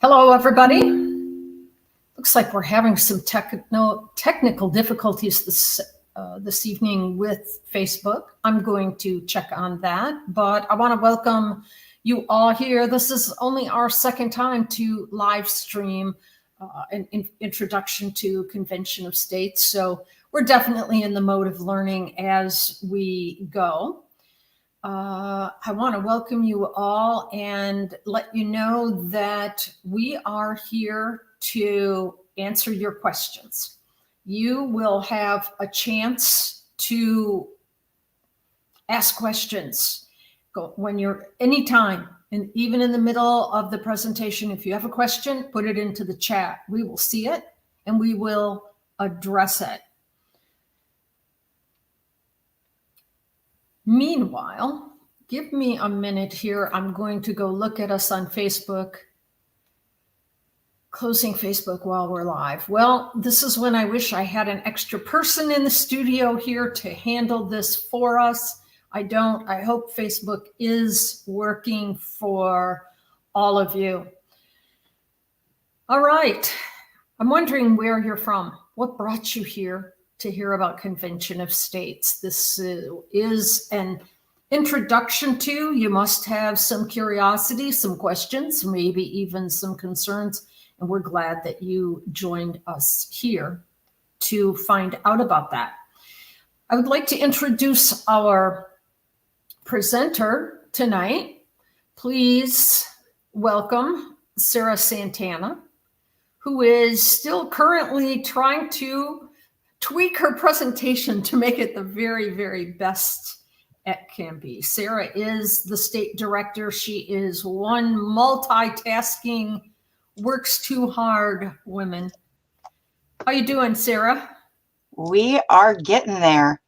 Hello, everybody. Looks like we're having some technical difficulties this evening with Facebook. I'm going to check on that, but I want to welcome you all here. This is only our second time to live stream an introduction to Convention of States, so we're definitely in the mode of learning as we go. I want to welcome you all and let you know that we are here to answer your questions. You will have a chance to ask questions when you're anytime, and even in the middle of the presentation. If you have a question, put it into the chat. We will see it and we will address it. Meanwhile, give me a minute here. I'm going to go look at us on Facebook. Closing Facebook while we're live. Well, this is when I wish I had an extra person in the studio here to handle this for us. I don't. I hope Facebook is working for all of you. All right. I'm wondering where you're from. What brought you here to hear about Convention of States? This is an introduction to. You must have some curiosity, some questions, maybe even some concerns. And we're glad that you joined us here to find out about that. I would like to introduce our presenter tonight. Please welcome Sarah Santana, who is still currently trying to tweak her presentation to make it the very, very best it can be. Sarah is the state director. She is one multitasking, works too hard woman. How you doing, Sarah? We are getting there.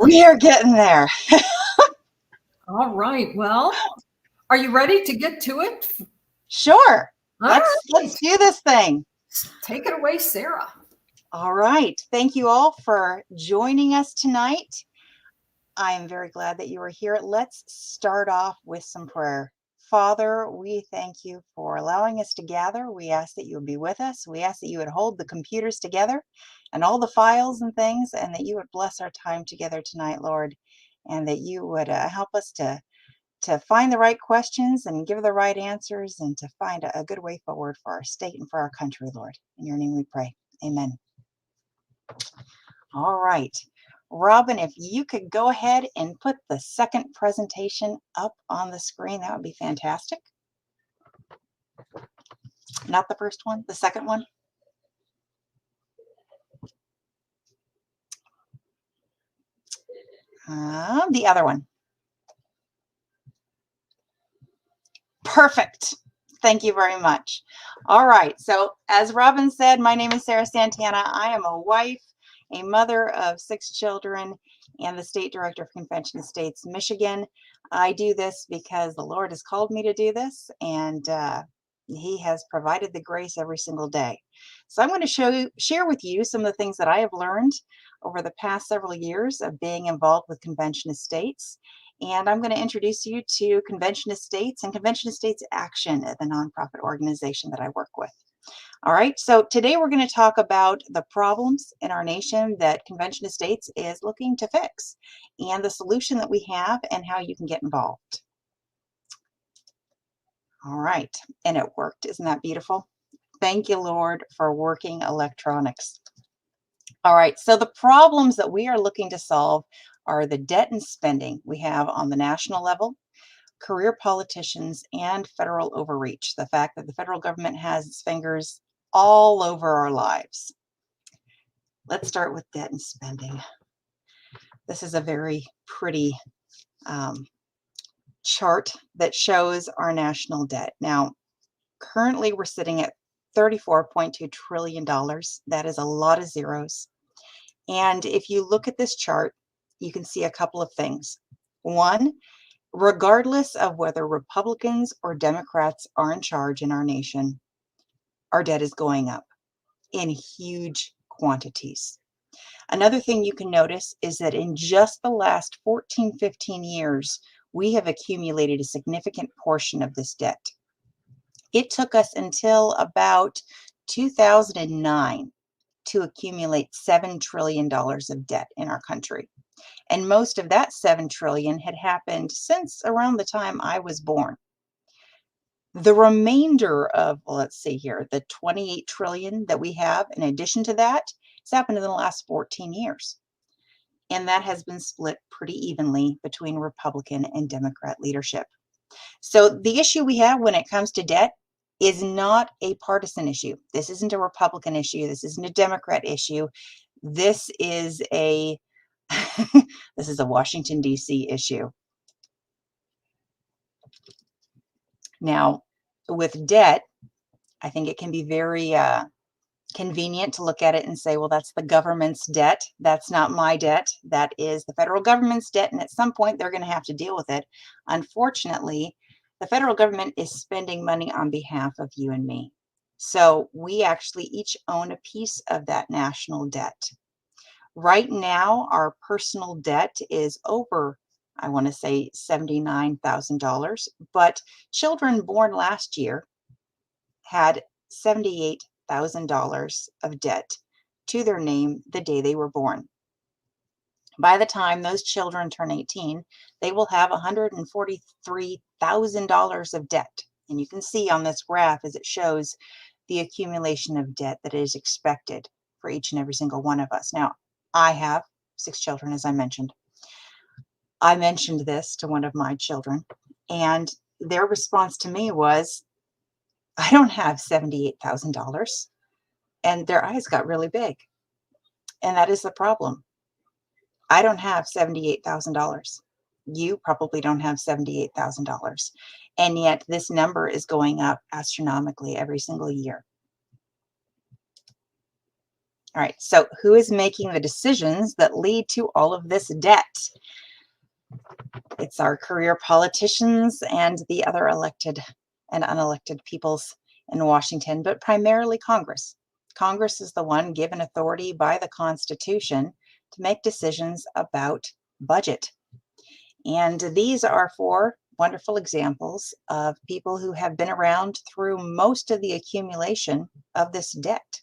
We are getting there. All right. Well, are you ready to get to it? Sure. Let's do this thing. Take it away, Sarah. All right. Thank you all for joining us tonight. I am very glad that you are here. Let's start off with some prayer. Father, we thank you for allowing us to gather. We ask that you would be with us. We ask that you would hold the computers together and all the files and things, and that you would bless our time together tonight, Lord, and that you would help us to find the right questions and give the right answers, and to find a good way forward for our state and for our country, Lord. In your name we pray. Amen. All right. Robin, if you could go ahead and put the second presentation up on the screen, that would be fantastic. Not the first one, the second one. The other one. Perfect. Thank you very much. All right. So as Robin said, my name is Sarah Santana. I am a wife, a mother of 6 children, and the state director of Convention of States, Michigan. I do this because the Lord has called me to do this, and he has provided the grace every single day. So I'm going to share with you some of the things that I have learned over the past several years of being involved with Convention of States. And I'm going to introduce you to Convention of States and Convention of States Action, the nonprofit organization that I work with. All right, so today we're going to talk about the problems in our nation that Convention of States is looking to fix, and the solution that we have and how you can get involved. All right, and it worked. Isn't that beautiful? Thank you, Lord, for working electronics. All right, so the problems that we are looking to solve are the debt and spending we have on the national level, career politicians, and federal overreach. The fact that the federal government has its fingers all over our lives. Let's start with debt and spending. This is a very pretty chart that shows our national debt. Now, currently we're sitting at $34.2 trillion. That is a lot of zeros. And if you look at this chart, you can see a couple of things. One, regardless of whether Republicans or Democrats are in charge in our nation, our debt is going up in huge quantities. Another thing you can notice is that in just the last 14, 15 years, we have accumulated a significant portion of this debt. It took us until about 2009 to accumulate $7 trillion of debt in our country. And most of that 7 trillion had happened since around the time I was born. The remainder of, well, let's see here, the 28 trillion that we have in addition to that, has happened in the last 14 years. And that has been split pretty evenly between Republican and Democrat leadership. So the issue we have when it comes to debt is not a partisan issue. This isn't a Republican issue. This isn't a Democrat issue. This is a this is a Washington, D.C. issue. Now, with debt, I think it can be very convenient to look at it and say, well, that's the government's debt. That's not my debt. That is the federal government's debt. And at some point, they're going to have to deal with it. Unfortunately, the federal government is spending money on behalf of you and me. So we actually each own a piece of that national debt. Right now, our personal debt is over, I want to say, $79,000, but children born last year had $78,000 of debt to their name the day they were born. By the time those children turn 18, they will have $143,000 of debt. And you can see on this graph as it shows the accumulation of debt that is expected for each and every single one of us. Now, I have 6 children, as I mentioned. I mentioned this to one of my children, and their response to me was, I don't have $78,000. And their eyes got really big. And that is the problem. I don't have $78,000. You probably don't have $78,000. And yet this number is going up astronomically every single year. All right, so who is making the decisions that lead to all of this debt? It's our career politicians and the other elected and unelected peoples in Washington, but primarily Congress. Congress is the one given authority by the Constitution to make decisions about budget. And these are 4 wonderful examples of people who have been around through most of the accumulation of this debt.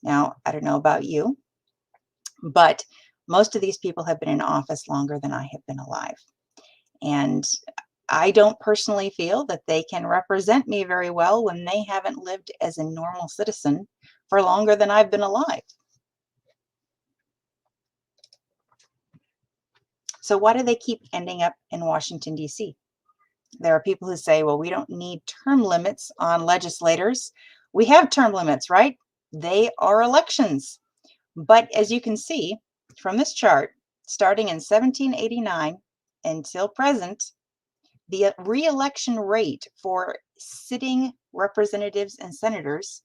Now, I don't know about you, but most of these people have been in office longer than I have been alive. And I don't personally feel that they can represent me very well when they haven't lived as a normal citizen for longer than I've been alive. So why do they keep ending up in Washington, D.C.? There are people who say, well, we don't need term limits on legislators. We have term limits, right? They are elections. But as you can see from this chart, starting in 1789 until present, the re-election rate for sitting representatives and senators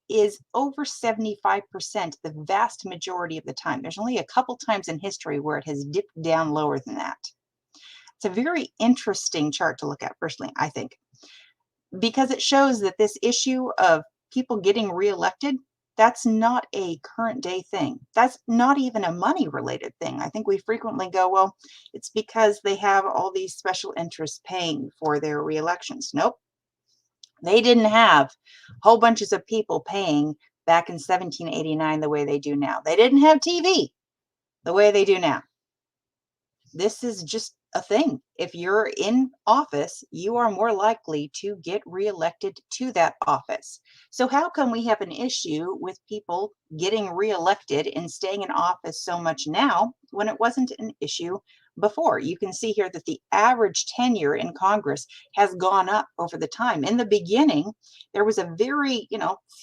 is over 75% the vast majority of the time. There's only a couple times in history where it has dipped down lower than that. It's a very interesting chart to look at, personally, I think, because it shows that this issue of people getting reelected, that's not a current day thing. That's not even a money related thing. I think we frequently go, well, it's because they have all these special interests paying for their reelections. Nope. They didn't have whole bunches of people paying back in 1789 the way they do now. They didn't have TV the way they do now. This is just a thing. If you're in office, you are more likely to get reelected to that office. So how come we have an issue with people getting reelected and staying in office so much now when it wasn't an issue before? You can see here that the average tenure in Congress has gone up over the time. In the beginning, there was a very,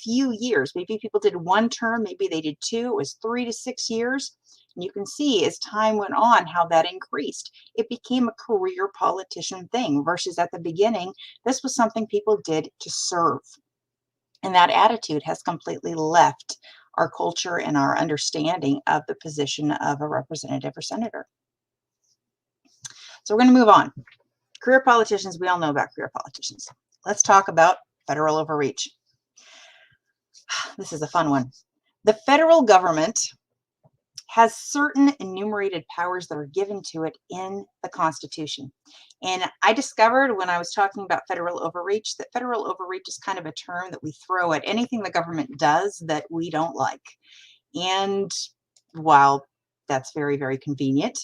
few years. Maybe people did 1 term, maybe they did 2. It was 3 to 6 years. And you can see as time went on how that increased. It became a career politician thing versus at the beginning, this was something people did to serve. And that attitude has completely left our culture and our understanding of the position of a representative or senator. So we're going to move on. Career politicians, we all know about career politicians. Let's talk about federal overreach. This is a fun one. The federal government has certain enumerated powers that are given to it in the Constitution. And I discovered when I was talking about federal overreach that federal overreach is kind of a term that we throw at anything the government does that we don't like. And while that's very, very convenient,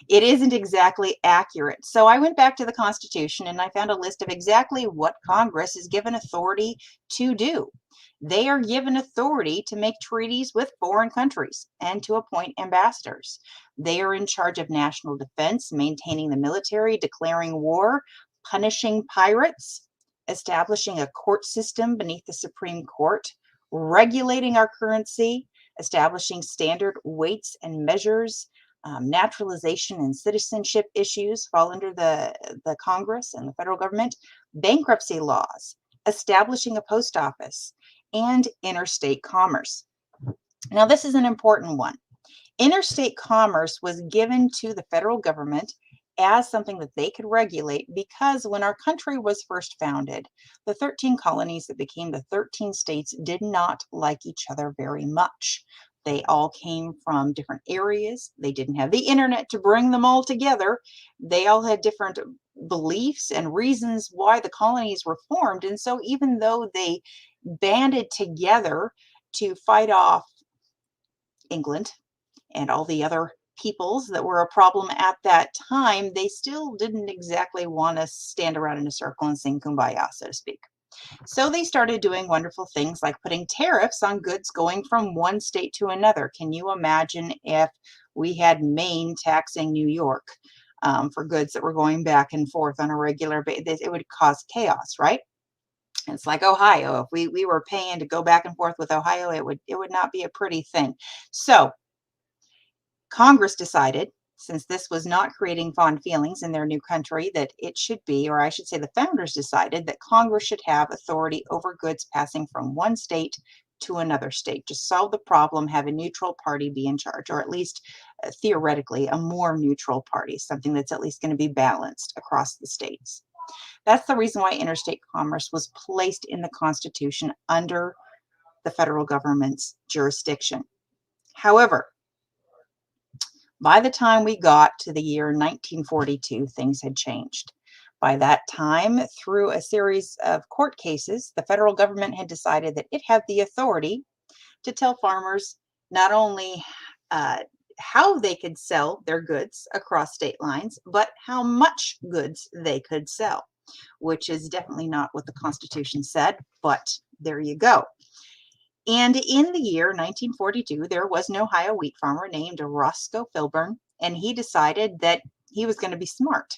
it isn't exactly accurate. So I went back to the Constitution and I found a list of exactly what Congress is given authority to do. They are given authority to make treaties with foreign countries and to appoint ambassadors. They are in charge of national defense, maintaining the military, declaring war, punishing pirates, establishing a court system beneath the Supreme Court, regulating our currency, establishing standard weights and measures. Naturalization and citizenship issues fall under the Congress and the federal government, bankruptcy laws, establishing a post office, and interstate commerce. Now, this is an important one. Interstate commerce was given to the federal government as something that they could regulate because when our country was first founded, the 13 colonies that became the 13 states did not like each other very much. They all came from different areas. They didn't have the internet to bring them all together. They all had different beliefs and reasons why the colonies were formed. And so even though they banded together to fight off England and all the other peoples that were a problem at that time, they still didn't exactly want to stand around in a circle and sing kumbaya, so to speak. So they started doing wonderful things like putting tariffs on goods going from one state to another. Can you imagine if we had Maine taxing New York for goods that were going back and forth on a regular basis? It would cause chaos, right? It's like Ohio. If we were paying to go back and forth with Ohio, it would not be a pretty thing. So Congress decided, since this was not creating fond feelings in their new country, that it should be, or I should say the founders decided, that Congress should have authority over goods passing from one state to another state. Just solve the problem, have a neutral party be in charge, or at least theoretically a more neutral party, something that's at least going to be balanced across the states. That's the reason why interstate commerce was placed in the Constitution under the federal government's jurisdiction. However, by the time we got to the year 1942, things had changed. By that time, through a series of court cases, the federal government had decided that it had the authority to tell farmers not only how they could sell their goods across state lines, but how much goods they could sell, which is definitely not what the Constitution said, but there you go. And in the year 1942, there was an Ohio wheat farmer named Roscoe Filburn, and he decided that he was going to be smart.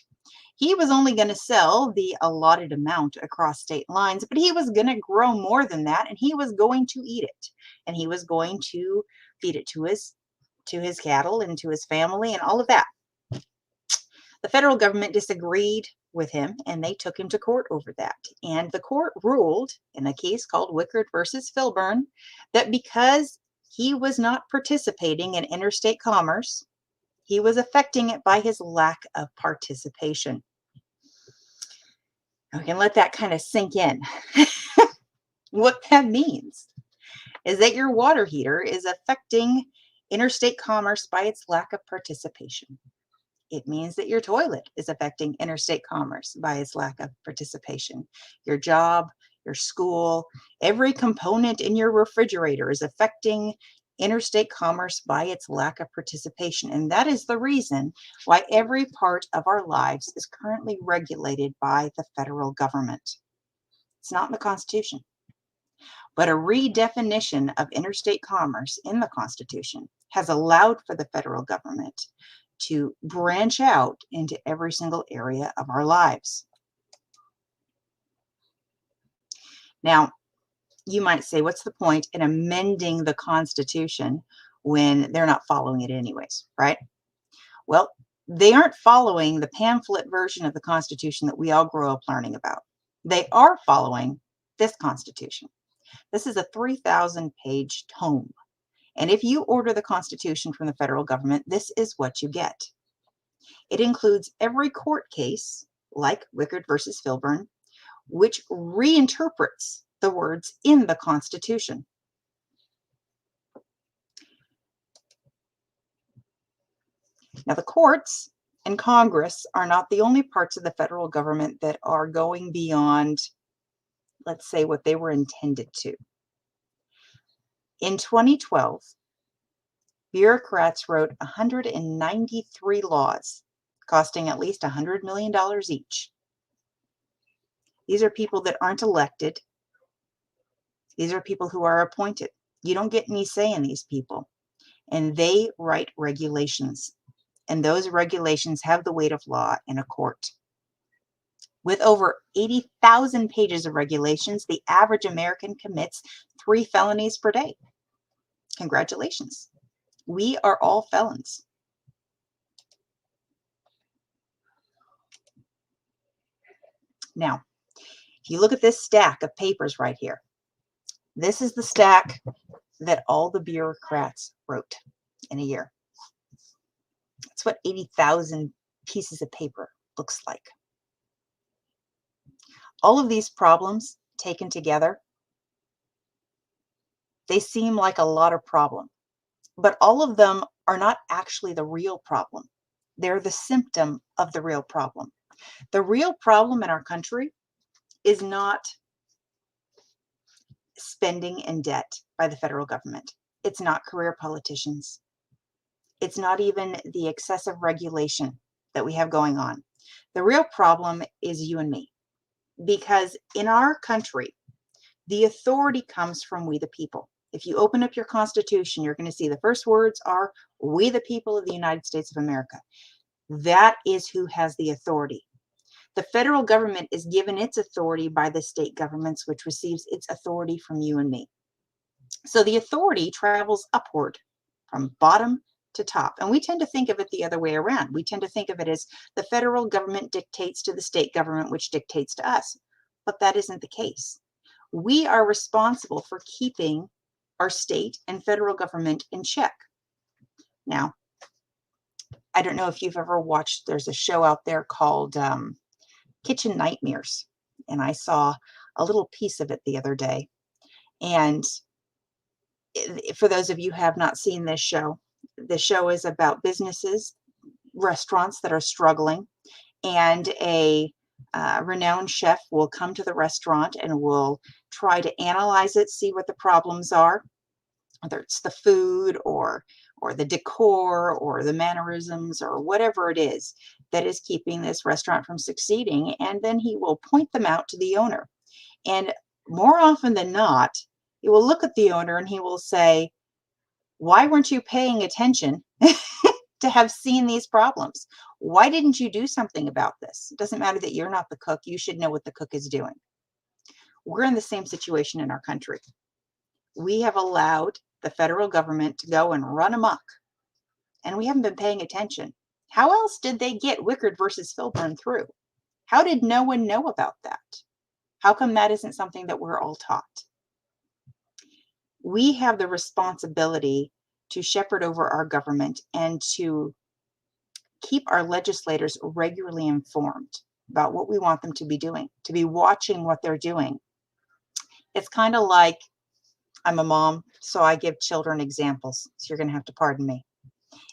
He was only going to sell the allotted amount across state lines, but he was going to grow more than that, and he was going to eat it, and he was going to feed it to his cattle and to his family and all of that. The federal government disagreed with him and they took him to court over that. And the court ruled in a case called Wickard versus Filburn that because he was not participating in interstate commerce, he was affecting it by his lack of participation. We can let that kind of sink in. What that means is that your water heater is affecting interstate commerce by its lack of participation. It means that your toilet is affecting interstate commerce by its lack of participation. Your job, your school, every component in your refrigerator is affecting interstate commerce by its lack of participation. And that is the reason why every part of our lives is currently regulated by the federal government. It's not in the Constitution, but a redefinition of interstate commerce in the Constitution has allowed for the federal government to branch out into every single area of our lives. Now, you might say, what's the point in amending the Constitution when they're not following it anyways, right? Well, they aren't following the pamphlet version of the Constitution that we all grow up learning about. They are following this Constitution. This is a 3,000-page tome. And if you order the Constitution from the federal government, this is what you get. It includes every court case, like Wickard versus Filburn, which reinterprets the words in the Constitution. Now, the courts and Congress are not the only parts of the federal government that are going beyond, let's say, what they were intended to. In 2012, bureaucrats wrote 193 laws costing at least $100 million each. These are people that aren't elected. These are people who are appointed. You don't get any say in these people. And they write regulations. And those regulations have the weight of law in a court. With over 80,000 pages of regulations, the average American commits 3 felonies per day. Congratulations. We are all felons. Now, if you look at this stack of papers right here, this is the stack that all the bureaucrats wrote in a year. That's what 80,000 pieces of paper looks like. All of these problems taken together, they seem like a lot of problem, but all of them are not actually the real problem. They're the symptom of the real problem. The real problem in our country is not spending and debt by the federal government. It's not career politicians. It's not even the excessive regulation that we have going on. The real problem is you and me, because in our country, the authority comes from we the people. If you open up your Constitution, you're going to see the first words are, "We the people of the United States of America." That is who has the authority. The federal government is given its authority by the state governments, which receives its authority from you and me. So the authority travels upward from bottom to top. And we tend to think of it the other way around. We tend to think of it as the federal government dictates to the state government, which dictates to us. But that isn't the case. We are responsible for keeping our state and federal government in check. Now, I don't know if you've ever watched, there's a show out there called Kitchen Nightmares. And I saw a little piece of it the other day. And for those of you who have not seen this show, the show is about businesses, restaurants that are struggling, and a renowned chef will come to the restaurant and will try to analyze it, see what the problems are, whether it's the food or the decor or the mannerisms or whatever it is that is keeping this restaurant from succeeding. And then he will point them out to the owner. And more often than not, he will look at the owner and he will say, "Why weren't you paying attention to have seen these problems? Why didn't you do something about this? It doesn't matter that you're not the cook. You should know what the cook is doing." We're in the same situation in our country. We have allowed the federal government to go and run amok, and we haven't been paying attention. How else did they get Wickard versus Filburn through? How did no one know about that? How come that isn't something that we're all taught? We have the responsibility to shepherd over our government and to keep our legislators regularly informed about what we want them to be doing, to be watching what they're doing. It's kind of like, I'm a mom, so I give children examples, so you're going to have to pardon me.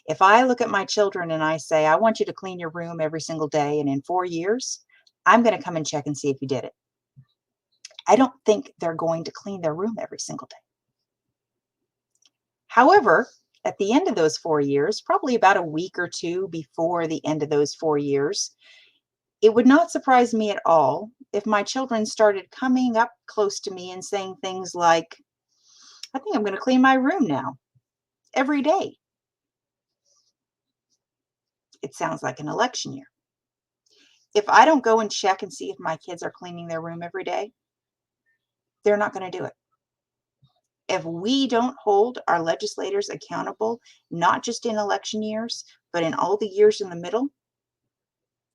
If I look at my children and I say, "I want you to clean your room every single day, and in 4 years, I'm going to come and check and see if you did it," I don't think they're going to clean their room every single day. However, at the end of those 4 years, probably about a week or two before the end of those 4 years, it would not surprise me at all if my children started coming up close to me and saying things like, "I think I'm going to clean my room now, every day." It sounds like an election year. If I don't go and check and see if my kids are cleaning their room every day, they're not going to do it. If we don't hold our legislators accountable, not just in election years, but in all the years in the middle,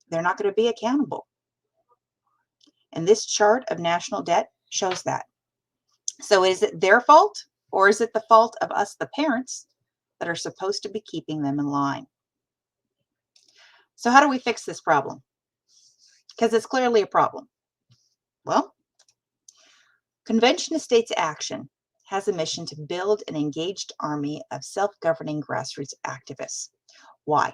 they're not going to be accountable. And this chart of national debt shows that. So is it their fault, or is it the fault of us, the parents, that are supposed to be keeping them in line? So how do we fix this problem? Because it's clearly a problem. Well, Convention of States Action has a mission to build an engaged army of self-governing grassroots activists. Why?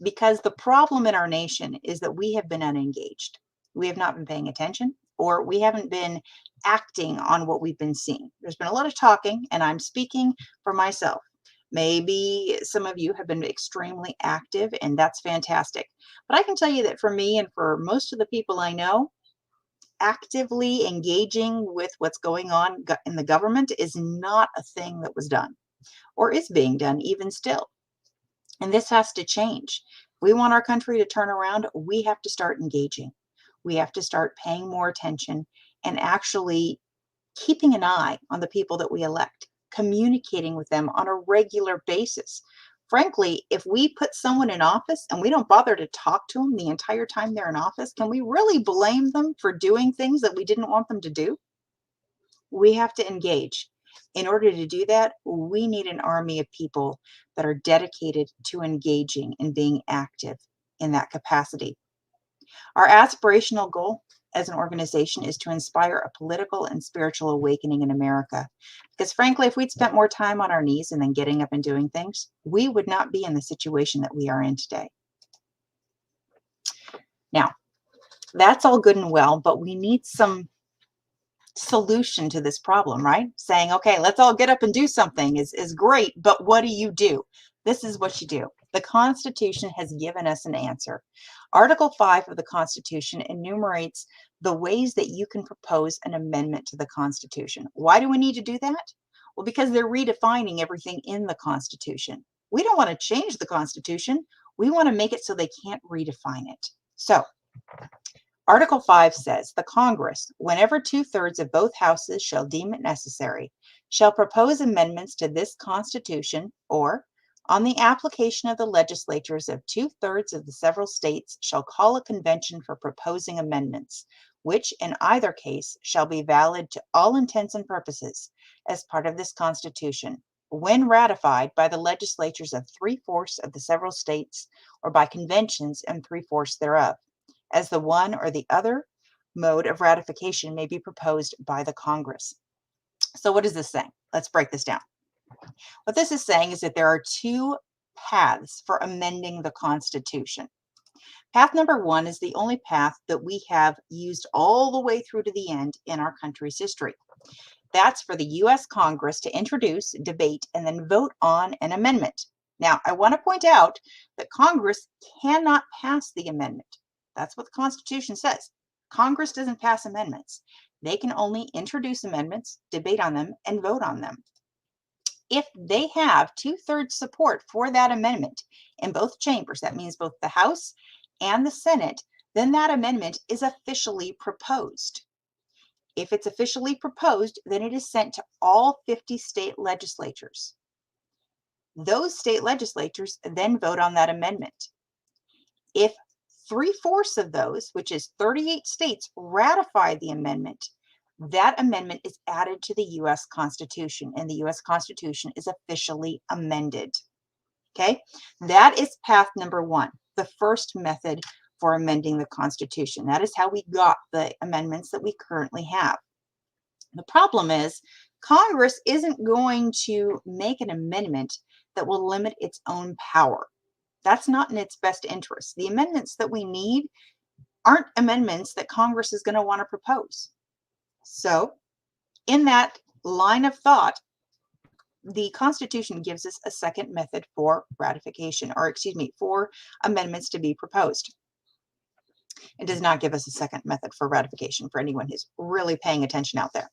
because the problem in our nation is that we have been unengaged. We have not been paying attention, or we haven't been acting on what we've been seeing. There's been a lot of talking, and I'm speaking for myself. Maybe some of you have been extremely active, and that's fantastic. But I can tell you that for me and for most of the people I know, actively engaging with what's going on in the government is not a thing that was done or is being done even still. And this has to change. If we want our country to turn around, we have to start engaging. We have to start paying more attention and actually keeping an eye on the people that we elect, communicating with them on a regular basis. Frankly, if we put someone in office and we don't bother to talk to them the entire time they're in office, can we really blame them for doing things that we didn't want them to do? We have to engage. In order to do that, we need an army of people that are dedicated to engaging and being active in that capacity. Our aspirational goal as an organization is to inspire a political and spiritual awakening in America. Because frankly, if we'd spent more time on our knees and then getting up and doing things, we would not be in the situation that we are in today. Now, that's all good and well, but we need some solution to this problem, right? Saying, okay, let's all get up and do something is great, but what do you do? This is what you do. The Constitution has given us an answer. Article 5 of the Constitution enumerates the ways that you can propose an amendment to the Constitution. Why do we need to do that? Well, because they're redefining everything in the Constitution. We don't want to change the Constitution. We want to make it so they can't redefine it. So, Article 5 says, the Congress, whenever 2/3 of both houses shall deem it necessary, shall propose amendments to this Constitution, or, on the application of the legislatures of 2/3 of the several states, shall call a convention for proposing amendments, which in either case shall be valid to all intents and purposes as part of this Constitution, when ratified by the legislatures of 3/4 of the several states, or by conventions in 3/4 thereof, as the one or the other mode of ratification may be proposed by the Congress. So what is this saying? Let's break this down. What this is saying is that there are two paths for amending the Constitution. Path number one is the only path that we have used all the way through to the end in our country's history. That's for the U.S. Congress to introduce, debate, and then vote on an amendment. Now, I want to point out that Congress cannot pass the amendment. That's what the Constitution says. Congress doesn't pass amendments. They can only introduce amendments, debate on them, and vote on them. If they have 2/3 support for that amendment in both chambers, that means both the House and the Senate, then that amendment is officially proposed. If it's officially proposed, then it is sent to all 50 state legislatures. Those state legislatures then vote on that amendment. If 3/4 of those, which is 38 states, ratify the amendment, that amendment is added to the U.S. Constitution, and the U.S. Constitution is officially amended. Okay, that is path number one, the first method for amending the Constitution. That is how we got the amendments that we currently have. The problem is Congress isn't going to make an amendment that will limit its own power. That's not in its best interest. The amendments that we need aren't amendments that Congress is going to want to propose. So, in that line of thought, the Constitution gives us a second method for ratification, or excuse me, for amendments to be proposed. It does not give us a second method for ratification for anyone who's really paying attention out there.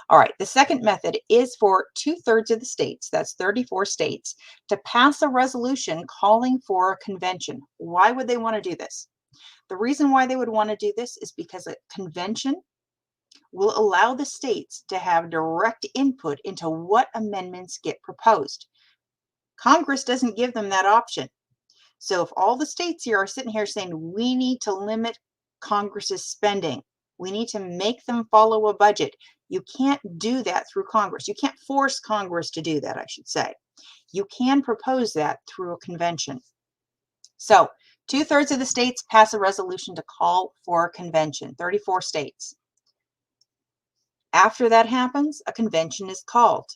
All right, the second method is for 2/3 of the states, that's 34 states, to pass a resolution calling for a convention. Why would they want to do this? The reason why they would want to do this is because a convention will allow the states to have direct input into what amendments get proposed. Congress doesn't give them that option. So if all the states here are sitting here saying, we need to limit Congress's spending, we need to make them follow a budget, you can't do that through Congress. You can't force Congress to do that, I should say. You can propose that through a convention. So 2/3 of the states pass a resolution to call for a convention, 34 states. After that happens, a convention is called.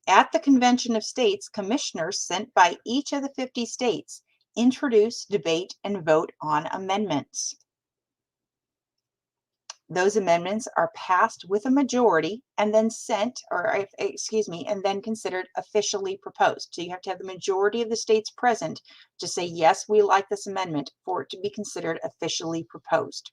At the convention of states, commissioners sent by each of the 50 states introduce, debate, and vote on amendments. Those amendments are passed with a majority and then sent, or excuse me, and then considered officially proposed. So you have to have the majority of the states present to say, yes, we like this amendment for it to be considered officially proposed.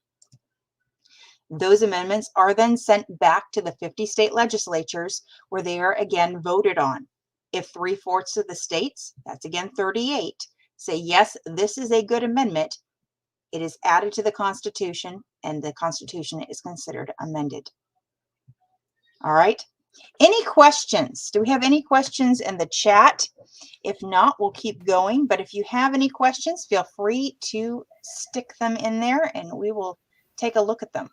Those amendments are then sent back to the 50 state legislatures where they are again voted on. If 3/4 of the states, that's again 38, say, yes, this is a good amendment, it is added to the Constitution and the Constitution is considered amended. All right. Any questions? Do we have any questions in the chat? If not, we'll keep going. But if you have any questions, feel free to stick them in there and we will take a look at them.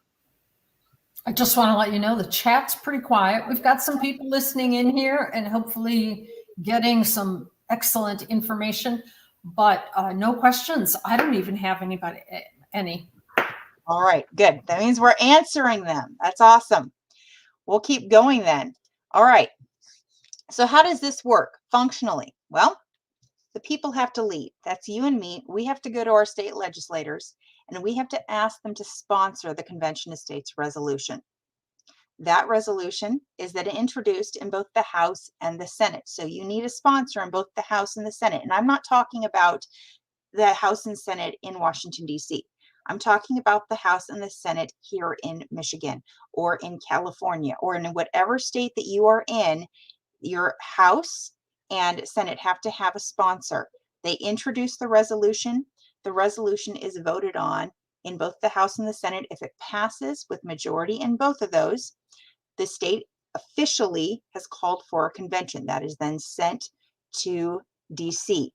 I just want to let you know the chat's pretty quiet. We've got some people listening in here and hopefully getting some excellent information, but no questions. I don't even have any. All right, good. That means we're answering them. That's awesome. We'll keep going then. All right. So how does this work functionally? Well, the people have to lead. That's you and me. We have to go to our state legislators and we have to ask them to sponsor the Convention of States resolution. That resolution is then introduced in both the House and the Senate. So you need a sponsor in both the House and the Senate. And I'm not talking about the House and Senate in Washington, D.C. I'm talking about the House and the Senate here in Michigan or in California or in whatever state that you are in. Your House and Senate have to have a sponsor. They introduce the resolution. The resolution is voted on in both the House and the Senate. If it passes with majority in both of those, the state officially has called for a convention that is then sent to DC.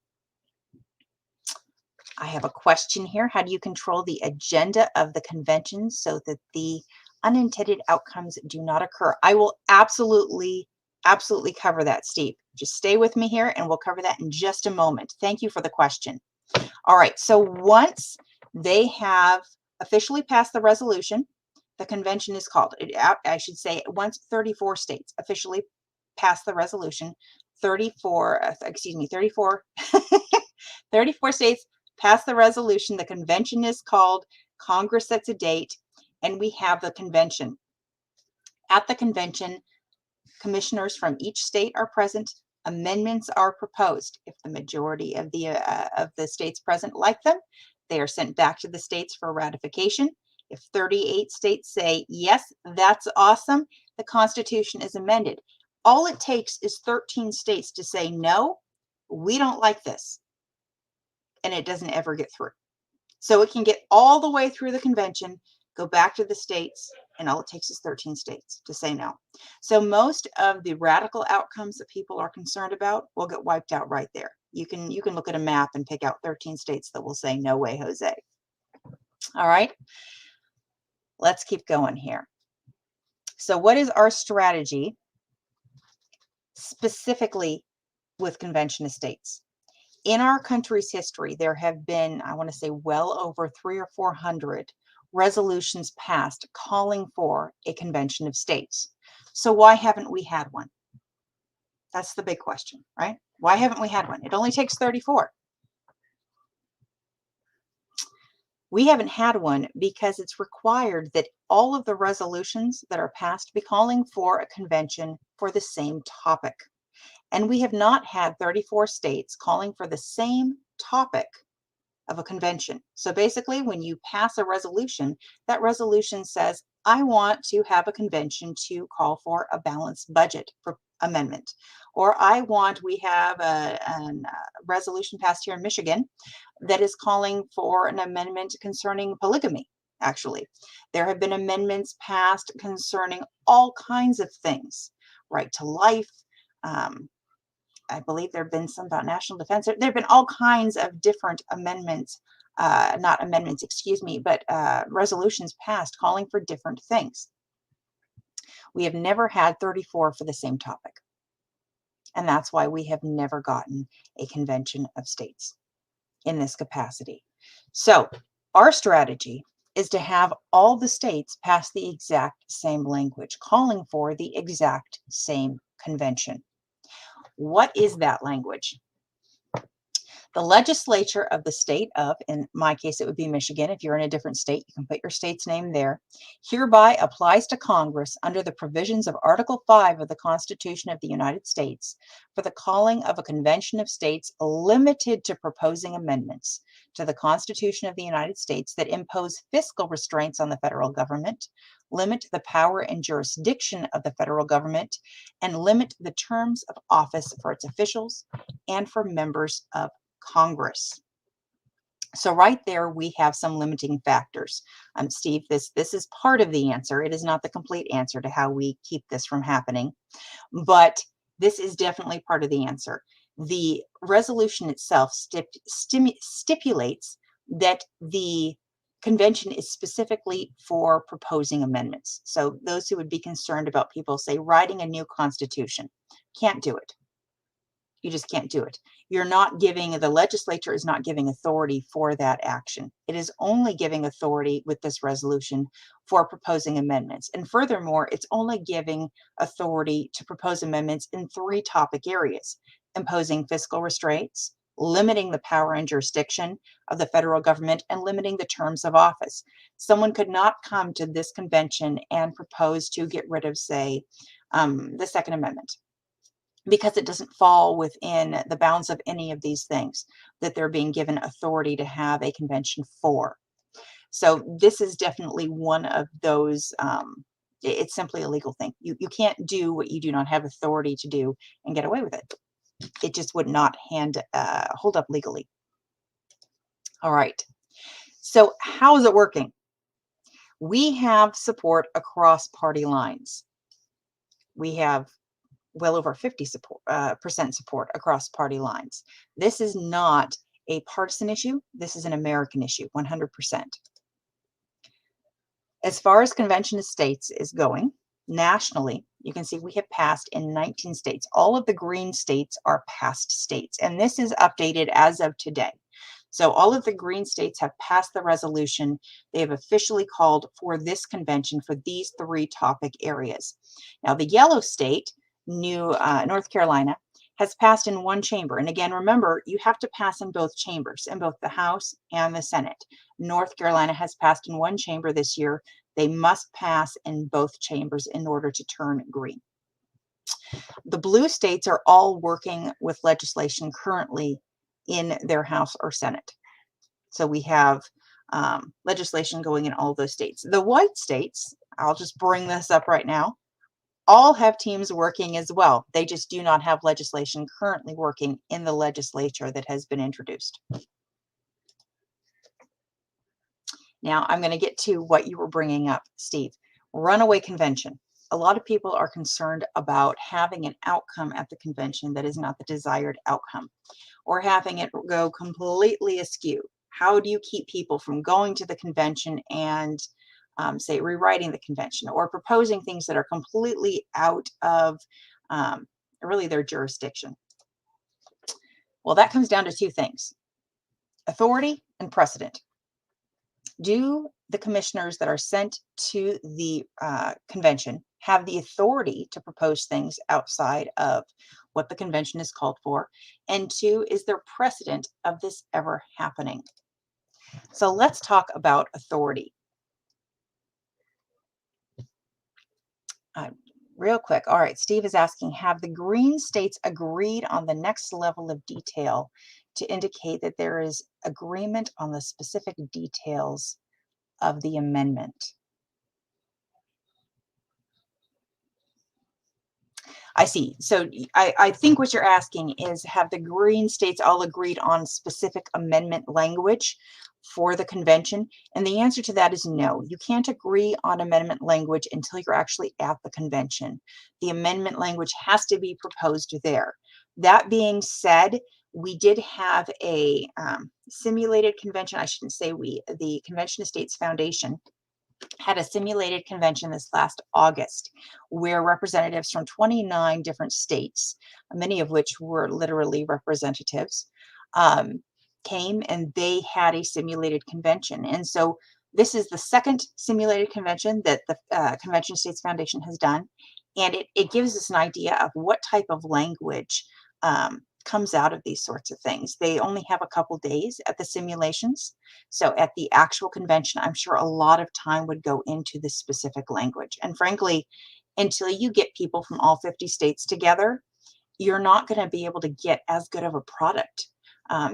I have a question here. How do you control the agenda of the convention so that the unintended outcomes do not occur? I will absolutely cover that, Steve. Just stay with me here and we'll cover that in just a moment. Thank you for the question. All right, so once they have officially passed the resolution, the convention is called. I should say once 34 states officially pass the resolution, 34 states pass the resolution, the convention is called, Congress sets a date, and we have the convention. At the convention, commissioners from each state are present. Amendments are proposed. If the majority of the states present like them, they are sent back to the states for ratification. If 38 states say, yes, that's awesome, the Constitution is amended. All it takes is 13 states to say, no, we don't like this. And it doesn't ever get through. So it can get all the way through the convention, go back to the states, and all it takes is 13 states to say no. So most of the radical outcomes that people are concerned about will get wiped out right there. You can look at a map and pick out 13 states that will say, no way, Jose. All right, let's keep going here. So what is our strategy specifically with Convention of States? In our country's history, there have been, I want to say, well over 300 or 400 resolutions passed calling for a convention of states. So why haven't we had one? That's the big question, right? Why haven't we had one? It only takes 34. We haven't had one because it's required that all of the resolutions that are passed be calling for a convention for the same topic. And we have not had 34 states calling for the same topic of a convention. So basically, when you pass a resolution, that resolution says, I want to have a convention to call for a balanced budget for amendment. Or we have a resolution passed here in Michigan that is calling for an amendment concerning polygamy. Actually, there have been amendments passed concerning all kinds of things, right to life. I believe there have been some about national defense. There have been all kinds of different amendments, not amendments, excuse me, but resolutions passed calling for different things. We have never had 34 for the same topic. And that's why we have never gotten a convention of states in this capacity. So our strategy is to have all the states pass the exact same language, calling for the exact same convention. What is that language? The legislature of the state of, in my case, it would be Michigan. If you're in a different state, you can put your state's name there. Hereby applies to Congress under the provisions of Article 5 of the Constitution of the United States for the calling of a convention of states limited to proposing amendments to the Constitution of the United States that impose fiscal restraints on the federal government, limit the power and jurisdiction of the federal government, and limit the terms of office for its officials and for members of Congress. So right there, we have some limiting factors. Steve, this is part of the answer. It is not the complete answer to how we keep this from happening, but this is definitely part of the answer. The resolution itself stipulates that the convention is specifically for proposing amendments. So those who would be concerned about people, say, writing a new constitution, can't do it. You just can't do it. You're not giving, the legislature is not giving authority for that action. It is only giving authority with this resolution for proposing amendments. And furthermore, it's only giving authority to propose amendments in 3 topic areas: imposing fiscal restraints, limiting the power and jurisdiction of the federal government, and limiting the terms of office. Someone could not come to this convention and propose to get rid of, say, the Second Amendment, because it doesn't fall within the bounds of any of these things that they're being given authority to have a convention for. So this is definitely one of those, it's simply a legal thing. You can't do what you do not have authority to do and get away with it. It just would not hold up legally. All right. So how is it working? We have support across party lines. We have well over 50% support across party lines. This is not a partisan issue. This is an American issue, 100%. As far as convention of states is going, nationally, you can see we have passed in 19 states. All of the green states are past states, and this is updated as of today. So all of the green states have passed the resolution. They have officially called for this convention for these 3 topic areas. Now, the yellow state, North Carolina, has passed in 1 chamber. And again, remember, you have to pass in both chambers, in both the House and the Senate. North Carolina has passed in 1 chamber this year. They must pass in both chambers in order to turn green. The blue states are all working with legislation currently in their House or Senate. So we have legislation going in all those states. The white states, I'll just bring this up right now, all have teams working as well. They just do not have legislation currently working in the legislature that has been introduced. Now I'm going to get to what you were bringing up, Steve. Runaway convention. A lot of people are concerned about having an outcome at the convention that is not the desired outcome, or having it go completely askew. How do you keep people from going to the convention and say rewriting the convention or proposing things that are completely out of really their jurisdiction? Well, that comes down to 2 things: authority and precedent. Do the commissioners that are sent to the convention have the authority to propose things outside of what the convention is called for? And 2, is there precedent of this ever happening? So let's talk about authority. Real quick. All right, Steve is asking, have the green states agreed on the next level of detail to indicate that there is agreement on the specific details of the amendment? I see. So I think what you're asking is, have the green states all agreed on specific amendment language for the convention? And the answer to that is no. You can't agree on amendment language until you're actually at the convention. The amendment language has to be proposed there. That being said, we did have a simulated convention. I shouldn't say we, the Convention of States Foundation had a simulated convention this last August, where representatives from 29 different states, many of which were literally representatives, came, and they had a simulated convention. And so this is the second simulated convention that the Convention of States Foundation has done. And it gives us an idea of what type of language comes out of these sorts of things. They only have a couple days at the simulations. So at the actual convention, I'm sure a lot of time would go into this specific language. And frankly, until you get people from all 50 states together, you're not going to be able to get as good of a product.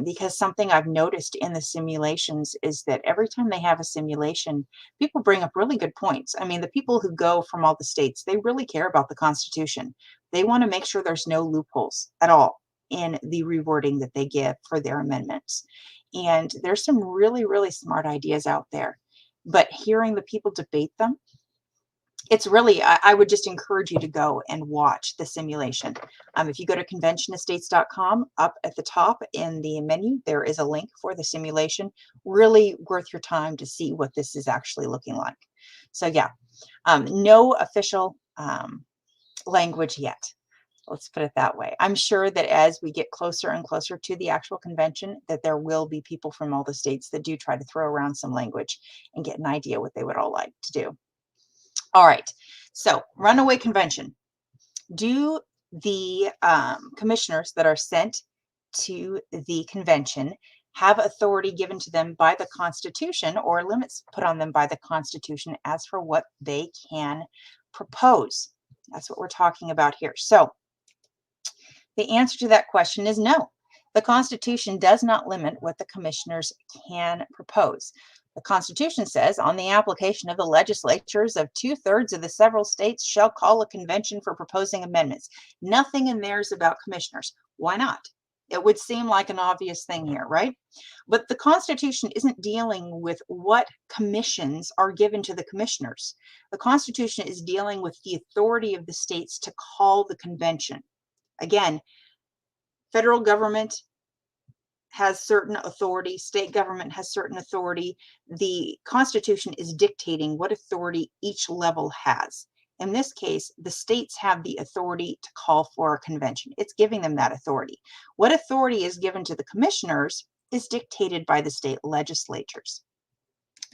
Because something I've noticed in the simulations is that every time they have a simulation, people bring up really good points. I mean, the people who go from all the states, they really care about the Constitution. They want to make sure there's no loopholes at all in the rewording that they give for their amendments. And there's some really, really smart ideas out there. But hearing the people debate them, it's really, I would just encourage you to go and watch the simulation. If you go to conventionestates.com, up at the top in the menu, there is a link for the simulation. Really worth your time to see what this is actually looking like. So yeah, no official language yet. Let's put it that way. I'm sure that as we get closer and closer to the actual convention, that there will be people from all the states that do try to throw around some language and get an idea what they would all like to do. All right, so runaway convention. Do the commissioners that are sent to the convention have authority given to them by the Constitution or limits put on them by the Constitution as for what they can propose? That's what we're talking about here. So the answer to that question is no. The Constitution does not limit what the commissioners can propose. The Constitution says, on the application of the legislatures of 2/3 of the several states shall call a convention for proposing amendments. Nothing in there is about commissioners. Why not? It would seem like an obvious thing here, right? But the Constitution isn't dealing with what commissions are given to the commissioners. The Constitution is dealing with the authority of the states to call the convention. Again, federal government has certain authority, state government has certain authority. The Constitution is dictating what authority each level has. In this case, the states have the authority to call for a convention. It's giving them that authority. What authority is given to the commissioners is dictated by the state legislatures.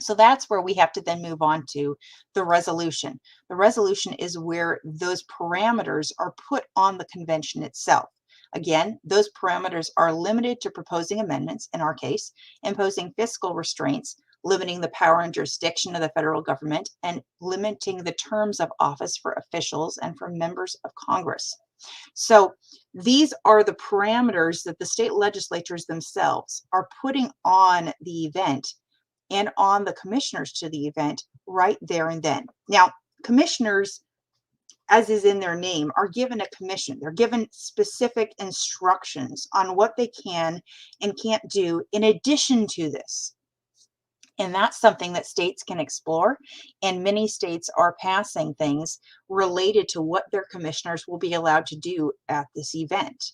So that's where we have to then move on to the resolution. The resolution is where those parameters are put on the convention itself. Again, those parameters are limited to proposing amendments, in our case, imposing fiscal restraints, limiting the power and jurisdiction of the federal government, and limiting the terms of office for officials and for members of Congress. So these are the parameters that the state legislatures themselves are putting on the event and on the commissioners to the event right there and then. Now, commissioners, as is in their name, are given a commission. They're given specific instructions on what they can and can't do in addition to this. And that's something that states can explore. And many states are passing things related to what their commissioners will be allowed to do at this event.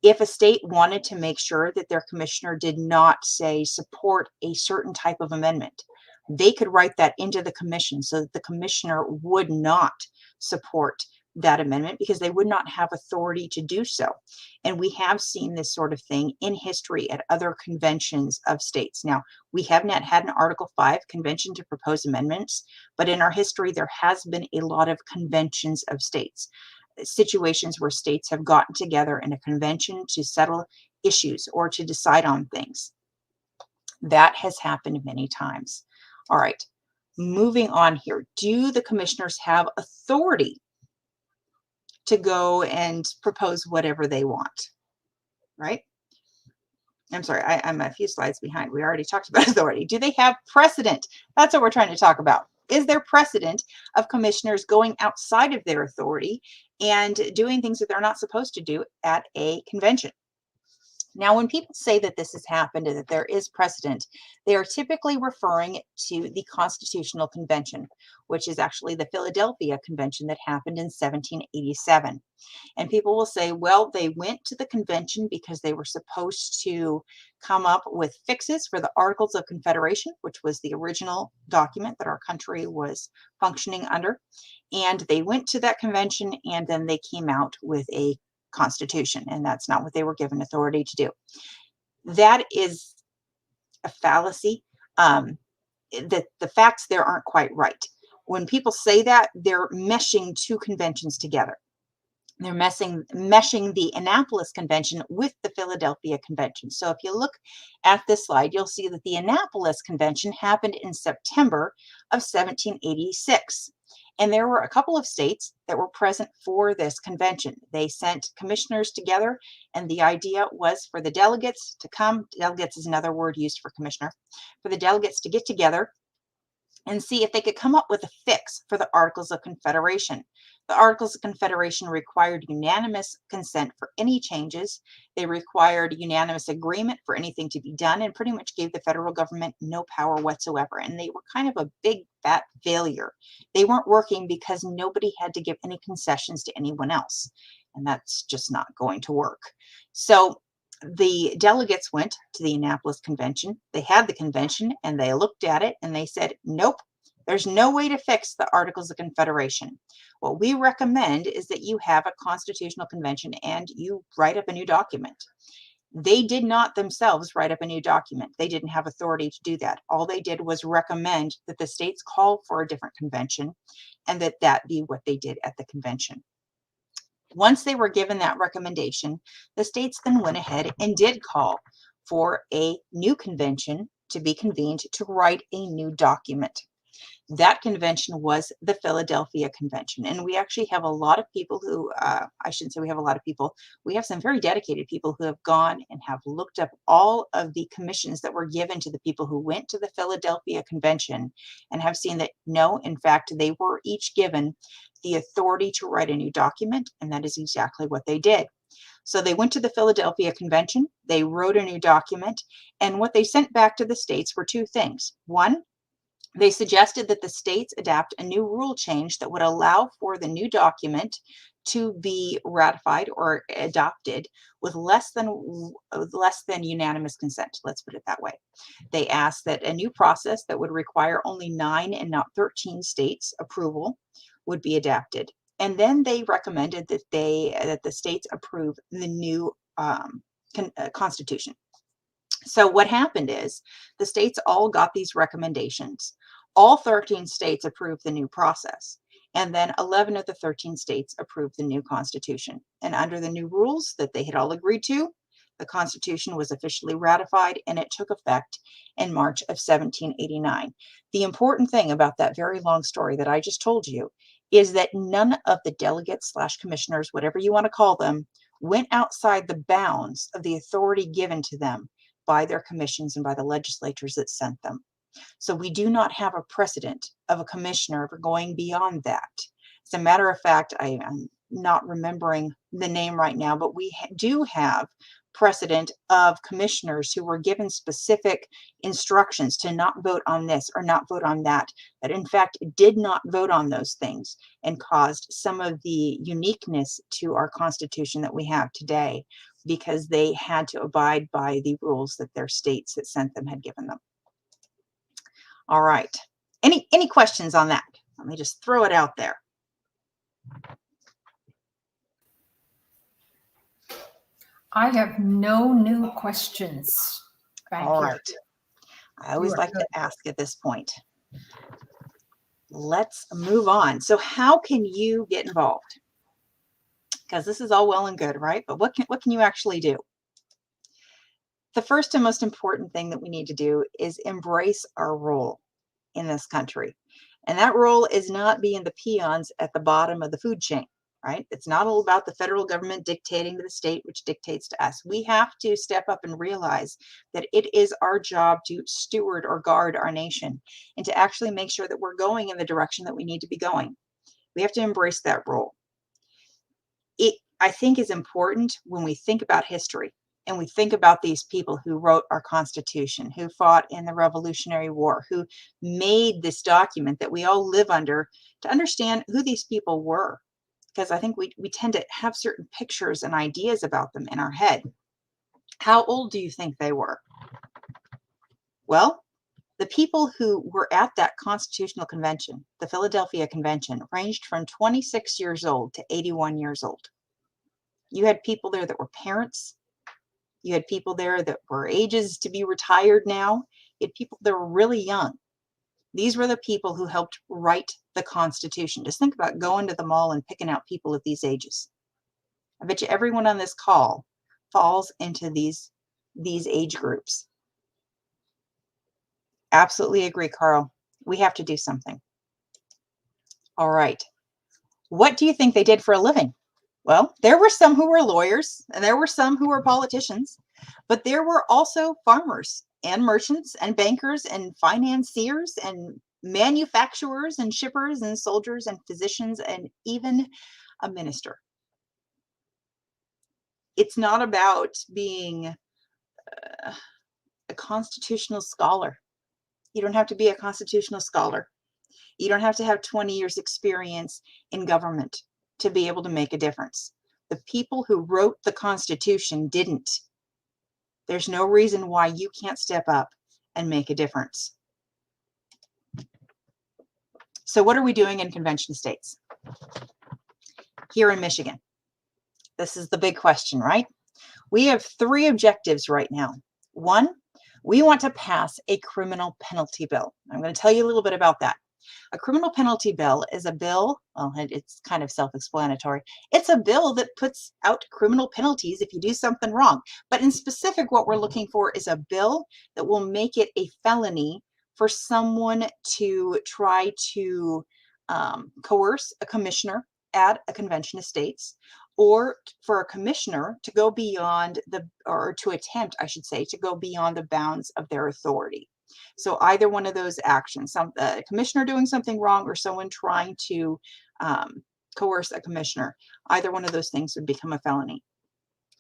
If a state wanted to make sure that their commissioner did not, say, support a certain type of amendment, they could write that into the commission so that the commissioner would not support that amendment because they would not have authority to do so. And we have seen this sort of thing in history at other conventions of states. Now, we have not had an Article 5 convention to propose amendments, but in our history, there has been a lot of conventions of states. Situations where states have gotten together in a convention to settle issues or to decide on things. That has happened many times. All right, moving on here. Do the commissioners have authority to go and propose whatever they want? Right? I'm sorry, I'm a few slides behind. We already talked about authority. Do they have precedent? That's what we're trying to talk about. Is there precedent of commissioners going outside of their authority and doing things that they're not supposed to do at a convention? Now, when people say that this has happened and that there is precedent, they are typically referring to the Constitutional Convention, which is actually the Philadelphia Convention that happened in 1787. And people will say, well, they went to the convention because they were supposed to come up with fixes for the Articles of Confederation, which was the original document that our country was functioning under. And they went to that convention and then they came out with a constitution, and that's not what they were given authority to do. That is a fallacy. The facts there aren't quite right. When people say that, they're meshing two conventions together. They're meshing the Annapolis Convention with the Philadelphia Convention. So if you look at this slide, you'll see that the Annapolis Convention happened in September of 1786. And there were a couple of states that were present for this convention. They sent commissioners together, and the idea was for the delegates to come. Delegates is another word used for commissioner. For the delegates to get together and see if they could come up with a fix for the Articles of Confederation. The Articles of Confederation required unanimous consent for any changes. They required unanimous agreement for anything to be done, and pretty much gave the federal government no power whatsoever. And they were kind of a big fat failure. They weren't working because nobody had to give any concessions to anyone else. And that's just not going to work. So the delegates went to the Annapolis Convention. They had the convention and they looked at it and they said, nope, there's no way to fix the Articles of Confederation. What we recommend is that you have a constitutional convention and you write up a new document. They did not themselves write up a new document. They didn't have authority to do that. All they did was recommend that the states call for a different convention and that be what they did at the convention. Once they were given that recommendation, the states then went ahead and did call for a new convention to be convened to write a new document. That convention was the Philadelphia Convention. And we actually have a lot of people who, I shouldn't say we have a lot of people, we have some very dedicated people who have gone and have looked up all of the commissions that were given to the people who went to the Philadelphia Convention and have seen that no, in fact, they were each given the authority to write a new document, and that is exactly what they did. So they went to the Philadelphia Convention, they wrote a new document, and what they sent back to the states were two things. One, they suggested that the states adapt a new rule change that would allow for the new document to be ratified or adopted with less than unanimous consent. Let's put it that way. They asked that a new process that would require only 9 and not 13 states approval would be adapted. And then they recommended that the states approve the new constitution. So what happened is the states all got these recommendations. All 13 states approved the new process. And then 11 of the 13 states approved the new constitution. And under the new rules that they had all agreed to, the constitution was officially ratified and it took effect in March of 1789. The important thing about that very long story that I just told you is that none of the delegates / commissioners, whatever you want to call them, went outside the bounds of the authority given to them by their commissions and by the legislatures that sent them. So we do not have a precedent of a commissioner ever going beyond that. As a matter of fact, I am not remembering the name right now, but we do have precedent of commissioners who were given specific instructions to not vote on this or not vote on that in fact did not vote on those things and caused some of the uniqueness to our Constitution that we have today because they had to abide by the rules that their states that sent them had given them. All right. Any questions on that? Let me just throw it out there. I have no new questions. Thank All you. right. I always like to ask at this point. Let's move on. So how can you get involved? Because this is all well and good, right? But what can you actually do? The first and most important thing that we need to do is embrace our role in this country. And that role is not being the peons at the bottom of the food chain, right? It's not all about the federal government dictating to the state, which dictates to us. We have to step up and realize that it is our job to steward or guard our nation and to actually make sure that we're going in the direction that we need to be going. We have to embrace that role. It, I think, is important when we think about history and we think about these people who wrote our Constitution, who fought in the Revolutionary War, who made this document that we all live under, to understand who these people were. Because I think we tend to have certain pictures and ideas about them in our head. How old do you think they were? Well, the people who were at that constitutional convention, the Philadelphia Convention, ranged from 26 years old to 81 years old. You had people there that were parents. You had people there that were ages to be retired now. You had people that were really young. These were the people who helped write the Constitution. Just think about going to the mall and picking out people of these ages. I bet you everyone on this call falls into these age groups. Absolutely agree, Carl. We have to do something. All right. What do you think they did for a living? Well, there were some who were lawyers and there were some who were politicians, but there were also farmers and merchants and bankers and financiers and manufacturers and shippers and soldiers and physicians and even a minister. It's not about being a constitutional scholar. You don't have to be a constitutional scholar. You don't have to have 20 years experience in government to be able to make a difference. The people who wrote the Constitution didn't. There's no reason why you can't step up and make a difference. So what are we doing in convention states? Here in Michigan. This is the big question, right? We have 3 objectives right now. 1, we want to pass a criminal penalty bill. I'm going to tell you a little bit about that. A criminal penalty bill is a bill, well, it's kind of self-explanatory. It's a bill that puts out criminal penalties if you do something wrong. But in specific, what we're looking for is a bill that will make it a felony for someone to try to coerce a commissioner at a convention of states, or for a commissioner to go beyond or to attempt, I should say, to go beyond the bounds of their authority. So either one of those actions, a commissioner doing something wrong or someone trying to coerce a commissioner, either one of those things would become a felony.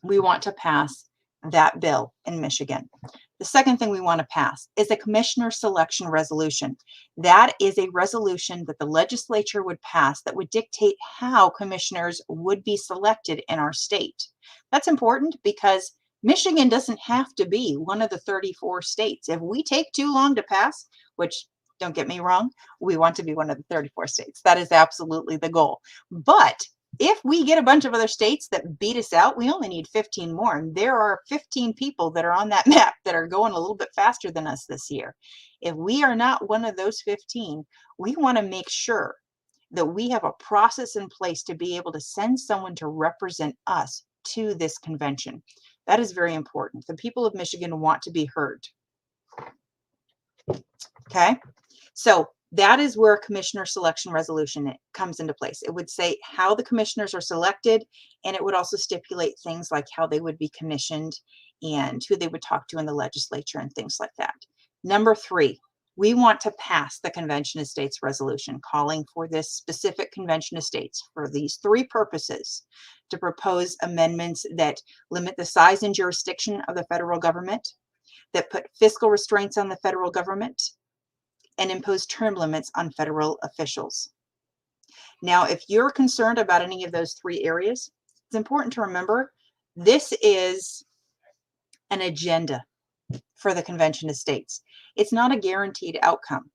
We want to pass that bill in Michigan. The second thing we want to pass is a commissioner selection resolution. That is a resolution that the legislature would pass that would dictate how commissioners would be selected in our state. That's important because Michigan doesn't have to be one of the 34 states. If we take too long to pass, which don't get me wrong, we want to be one of the 34 states. That is absolutely the goal. But if we get a bunch of other states that beat us out, we only need 15 more. And there are 15 people that are on that map that are going a little bit faster than us this year. If we are not one of those 15, we want to make sure that we have a process in place to be able to send someone to represent us to this convention. That is very important. The people of Michigan want to be heard. Okay, so that is where a commissioner selection resolution comes into place. It would say how the commissioners are selected, and it would also stipulate things like how they would be commissioned and who they would talk to in the legislature and things like that. Number 3, we want to pass the Convention of States resolution calling for this specific Convention of States for these 3 purposes: to propose amendments that limit the size and jurisdiction of the federal government, that put fiscal restraints on the federal government, and impose term limits on federal officials. Now, if you're concerned about any of those 3 areas, it's important to remember this is an agenda for the Convention of States. It's not a guaranteed outcome.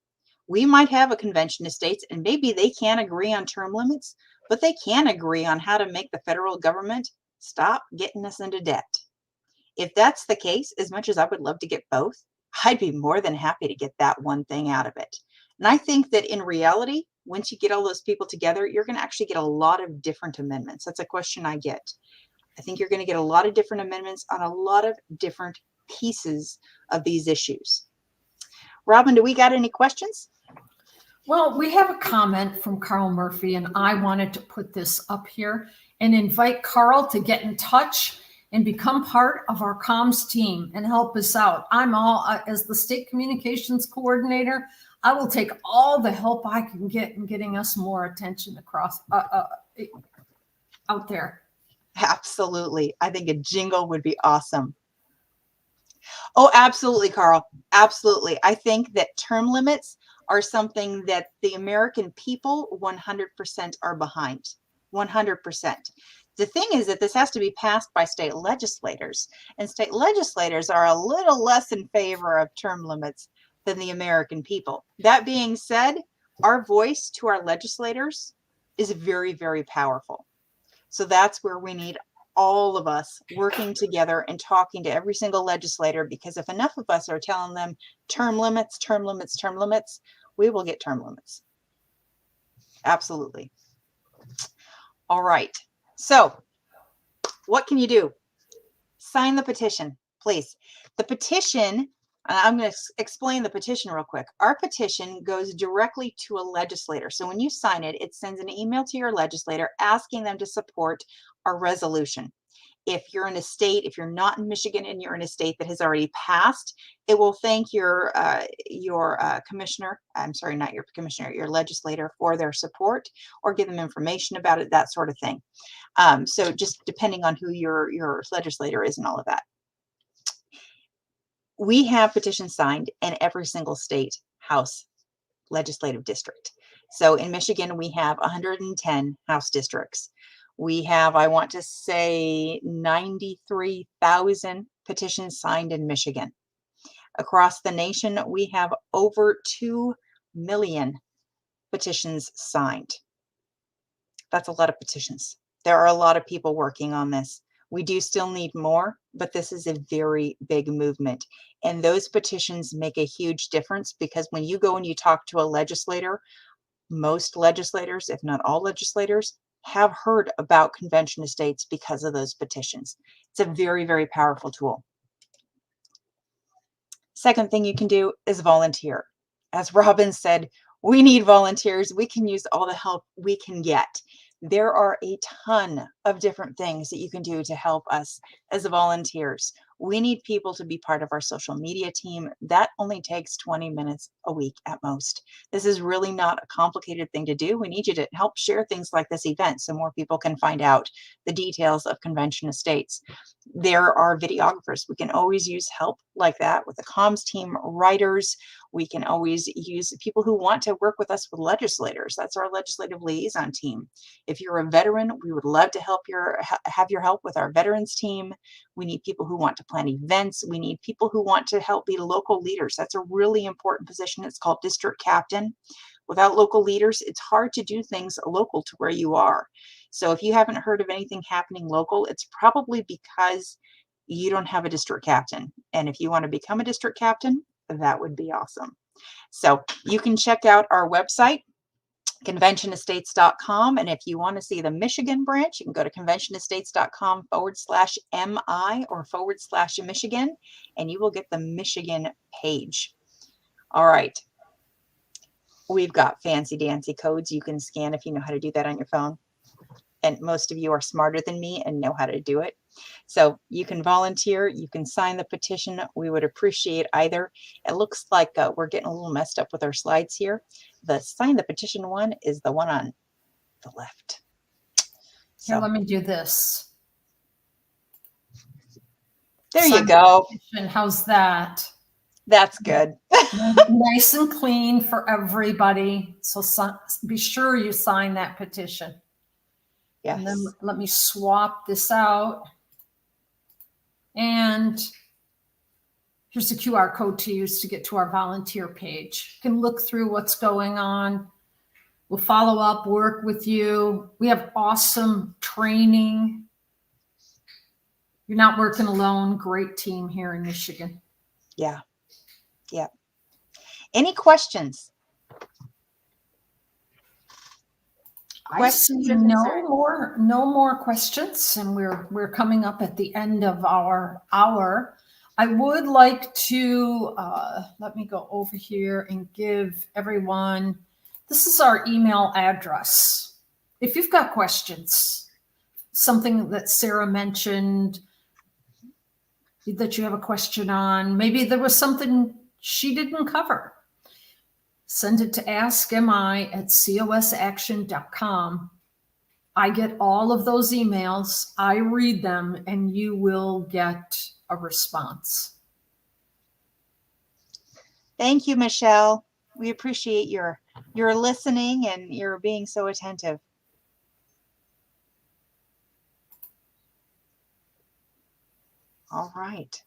We might have a Convention of States and maybe they can't agree on term limits, but they can agree on how to make the federal government stop getting us into debt. If that's the case, as much as I would love to get both, I'd be more than happy to get that one thing out of it. And I think that in reality, once you get all those people together, you're going to actually get a lot of different amendments. That's a question I get. I think you're going to get a lot of different amendments on a lot of different pieces of these issues. Robin, do we got any questions? Well, we have a comment from Carl Murphy, and I wanted to put this up here and invite Carl to get in touch and become part of our comms team and help us out. I'm all, as the state communications coordinator, I will take all the help I can get in getting us more attention across out there. Absolutely. I think a jingle would be awesome. Oh, absolutely, Carl. Absolutely. I think that term limits are something that the American people 100% are behind. 100%. The thing is that this has to be passed by state legislators, and state legislators are a little less in favor of term limits than the American people. That being said, our voice to our legislators is very, very powerful. So that's where we need all of us working together and talking to every single legislator, because if enough of us are telling them term limits, term limits, term limits, we will get term limits. Absolutely. All right. So What can you do? Sign the petition, please. The petition, I'm going to explain the petition real quick. Our petition goes directly to a legislator. So when you sign it, it sends an email to your legislator asking them to support our resolution. If you're in a state, if you're not in Michigan and you're in a state that has already passed, it will thank your commissioner, I'm sorry, not your commissioner, your legislator for their support, or give them information about it, that sort of thing. So just depending on who your legislator is and all of that. We have petitions signed in every single state House legislative district. So in Michigan, we have 110 House districts. We have, I want to say, 93,000 petitions signed in Michigan. Across the nation, we have over 2 million petitions signed. That's a lot of petitions. There are a lot of people working on this. We do still need more, but this is a very big movement. And those petitions make a huge difference, because when you go and you talk to a legislator, most legislators, if not all legislators, have heard about convention of states because of those petitions. It's a very, very powerful tool. Second thing you can do is volunteer. As Robin said, we need volunteers. We can use all the help we can get. There are a ton of different things that you can do to help us as volunteers. We need people to be part of our social media team. That only takes 20 minutes a week at most. This is really not a complicated thing to do. We need you to help share things like this event so more people can find out the details of convention of states. There are videographers. We can always use help like that with the comms team, writers. We can always use people who want to work with us with legislators. That's our legislative liaison team. If you're a veteran, we would love to have your help with our veterans team. We need people who want to plan events. We need people who want to help be local leaders. That's a really important position. It's called district captain. Without local leaders, it's hard to do things local to where you are. So if you haven't heard of anything happening local, it's probably because you don't have a district captain. And if you want to become a district captain, that would be awesome. So you can check out our website, conventionestates.com. And if you want to see the Michigan branch, you can go to conventionestates.com/MI or /Michigan, and you will get the Michigan page. All right. We've got fancy dancy codes you can scan if you know how to do that on your phone. And most of you are smarter than me and know how to do it. So you can volunteer, you can sign the petition. We would appreciate either. It looks like we're getting a little messed up with our slides here. The sign the petition one is the one on the left. So here, let me do this. There you go. How's that? That's good. Nice and clean for everybody. So be sure you sign that petition. Yes. And then let me swap this out. And here's the QR code to use to get to our volunteer page. You can look through what's going on. We'll follow up, work with you. We have awesome training. You're not working alone. Great team here in Michigan. Yeah. Yeah. Any questions? I see no more questions, and we're coming up at the end of our hour. I would like to let me go over here and give everyone, this is our email address. If you've got questions, something that Sarah mentioned that you have a question on, maybe there was something she didn't cover, send it to askmi@cosaction.com. I get all of those emails. I read them, and you will get a response. Thank you, Michelle. We appreciate your listening and your being so attentive. All right.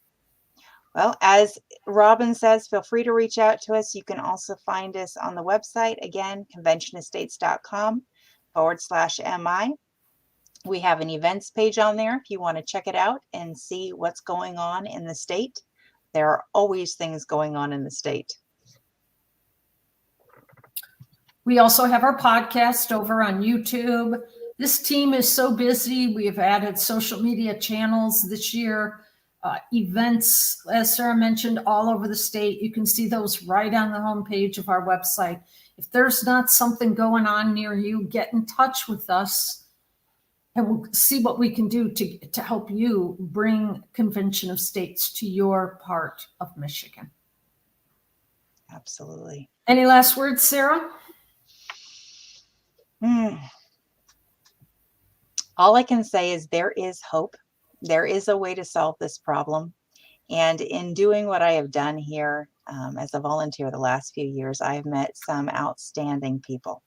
Well, as Robin says, feel free to reach out to us. You can also find us on the website, again, conventionestates.com/MI. We have an events page on there if you want to check it out and see what's going on in the state. There are always things going on in the state. We also have our podcast over on YouTube, This team is so busy. We have added social media channels this year, events, as Sarah mentioned, all over the state. You can see those right on the homepage of our website. If there's not something going on near you, get in touch with us and we'll see what we can do to help you bring Convention of States to your part of Michigan. Absolutely. Any last words, Sarah? All I can say is there is hope. There is a way to solve this problem. And in doing what I have done here as a volunteer the last few years, I have met some outstanding people.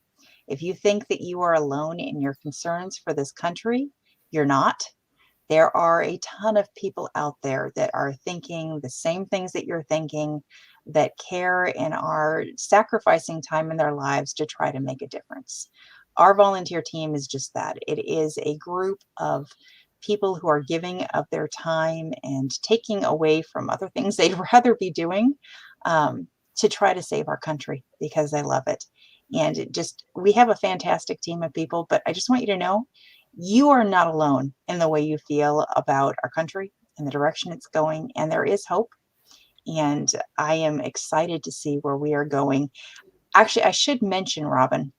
If you think that you are alone in your concerns for this country, you're not. There are a ton of people out there that are thinking the same things that you're thinking, that care and are sacrificing time in their lives to try to make a difference. Our volunteer team is just that. It is a group of people who are giving of their time and taking away from other things they'd rather be doing to try to save our country because they love it. And we have a fantastic team of people, but I just want you to know, you are not alone in the way you feel about our country and the direction it's going, and there is hope. And I am excited to see where we are going. Actually, I should mention, Robin,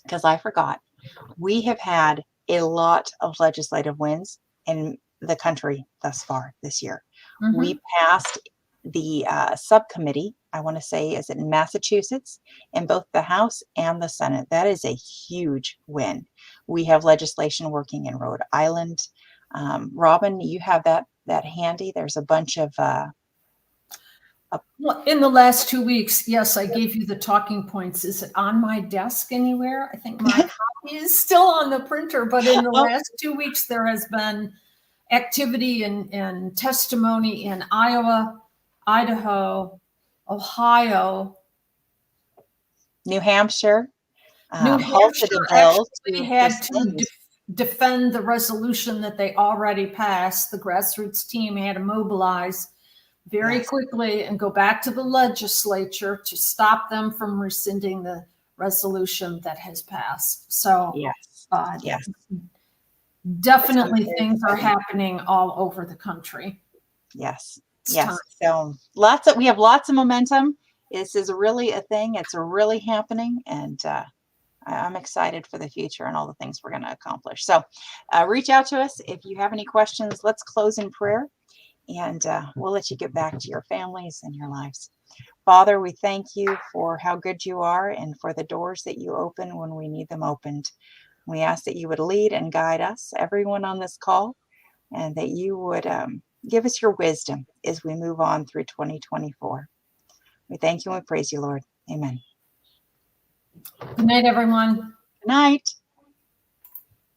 because I forgot, we have had a lot of legislative wins in the country thus far this year. Mm-hmm. We passed the subcommittee, I want to say, is it in Massachusetts, in both the House and the Senate. That is a huge win. We have legislation working in Rhode Island. Robin, you have that handy. There's a bunch of well, in the last 2 weeks, yes, I gave you the talking points. Is it on my desk anywhere? I think my copy is still on the printer, but in the last 2 weeks, there has been activity and testimony in Iowa, Idaho, Ohio, New Hampshire. New Halted Hampshire a bill actually to had to rescind. defend the resolution that they already passed. The grassroots team had to mobilize very quickly and go back to the legislature to stop them from rescinding the resolution that has passed. So Yes. Definitely things are happening all over the country. Yes. It's Yes. time. So we have lots of momentum. This is really a thing. It's really happening. And I'm excited for the future and all the things we're going to accomplish. So reach out to us if you have any questions. Let's close in prayer, and we'll let you get back to your families and your lives. Father, we thank you for how good you are and for the doors that you open when we need them opened. We ask that you would lead and guide us, everyone on this call, and that you would give us your wisdom as we move on through 2024. We thank you and we praise you, Lord. Amen. Good night, everyone. Good night.